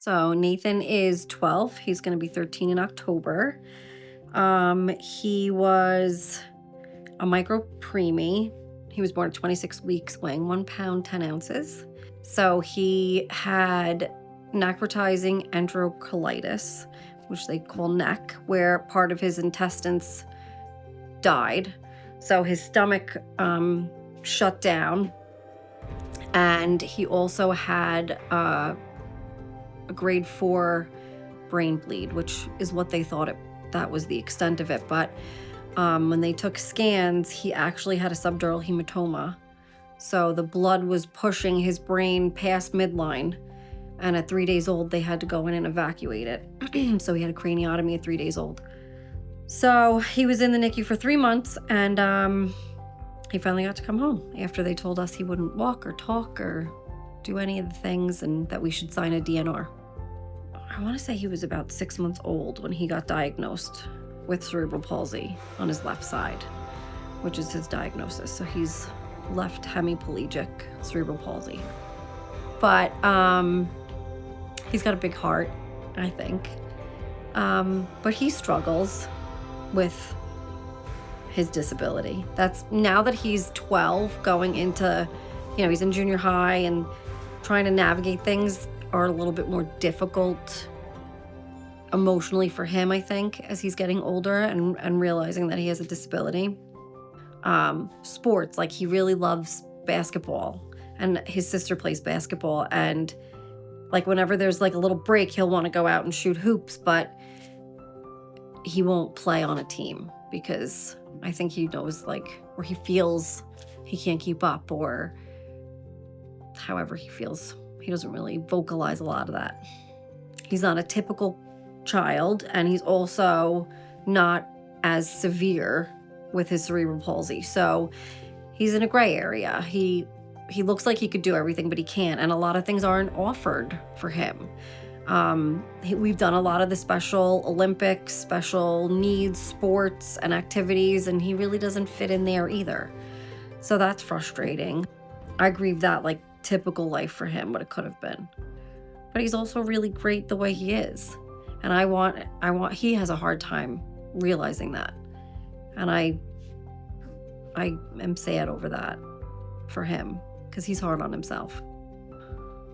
So Nathan is 12. He's going to be 13 in October. He was a micro preemie. He was born at 26 weeks, weighing 1 pound, 10 ounces. So he had necrotizing enterocolitis, which they call NEC, where part of his intestines died. So his stomach shut down. And he also had a grade 4 brain bleed, which is what they thought that was the extent of it. But when they took scans, he actually had a subdural hematoma. So the blood was pushing his brain past midline. And at 3 days old, they had to go in and evacuate it. So he had a craniotomy at 3 days old. So he was in the NICU for 3 months, and he finally got to come home after they told us he wouldn't walk or talk or do any of the things and that we should sign a DNR. I want to say he was about 6 months old when he got diagnosed with cerebral palsy on his left side, which is his diagnosis. So he's left hemiplegic cerebral palsy. But he's got a big heart, I think. But he struggles with his disability. That's now that he's 12, going into, he's in junior high, and trying to navigate things are a little bit more difficult emotionally for him, I think, as he's getting older and realizing that he has a disability. Sports, like he really loves basketball, and his sister plays basketball, and like whenever there's like a little break, he'll want to go out and shoot hoops, but he won't play on a team because I think he knows, like, or he feels he can't keep up, or however he feels. He doesn't really vocalize a lot of that. He's not a typical child, and he's also not as severe with his cerebral palsy. So he's in a gray area. He looks like he could do everything, but he can't, and a lot of things aren't offered for him. We've done a lot of the Special Olympics, special needs sports and activities, and he really doesn't fit in there either. So that's frustrating. I grieve that, like, typical life for him, what it could have been. But he's also really great the way he is. And he has a hard time realizing that. And I am sad over that for him, because he's hard on himself.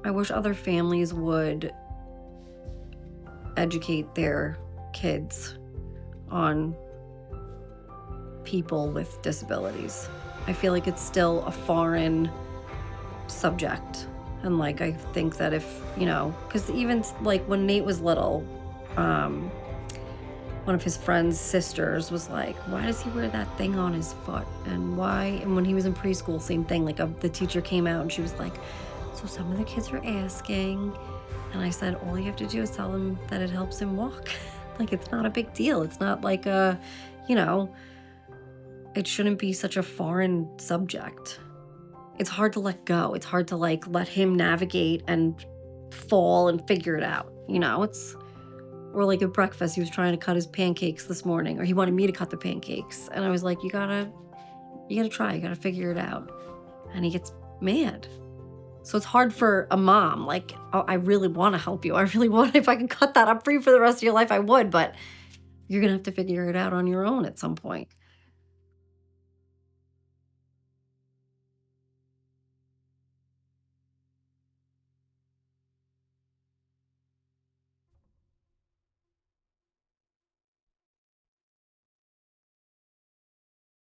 I wish other families would educate their kids on people with disabilities. I feel like it's still a foreign subject. And like, I think that if, because even like when Nate was little, one of his friend's sisters was like, why does he wear that thing on his foot? And when he was in preschool, same thing, like the teacher came out and she was like, so some of the kids are asking. And I said, all you have to do is tell him that it helps him walk. Like, it's not a big deal. It's not like it shouldn't be such a foreign subject. It's hard to let go. It's hard to like let him navigate and fall and figure it out. Or like at breakfast, he was trying to cut his pancakes this morning, or he wanted me to cut the pancakes. And I was like, you gotta try, you gotta figure it out. And he gets mad. So it's hard for a mom, like, oh, I really want to help you. I really want, if I could cut that up for you for the rest of your life, I would, but you're going to have to figure it out on your own at some point.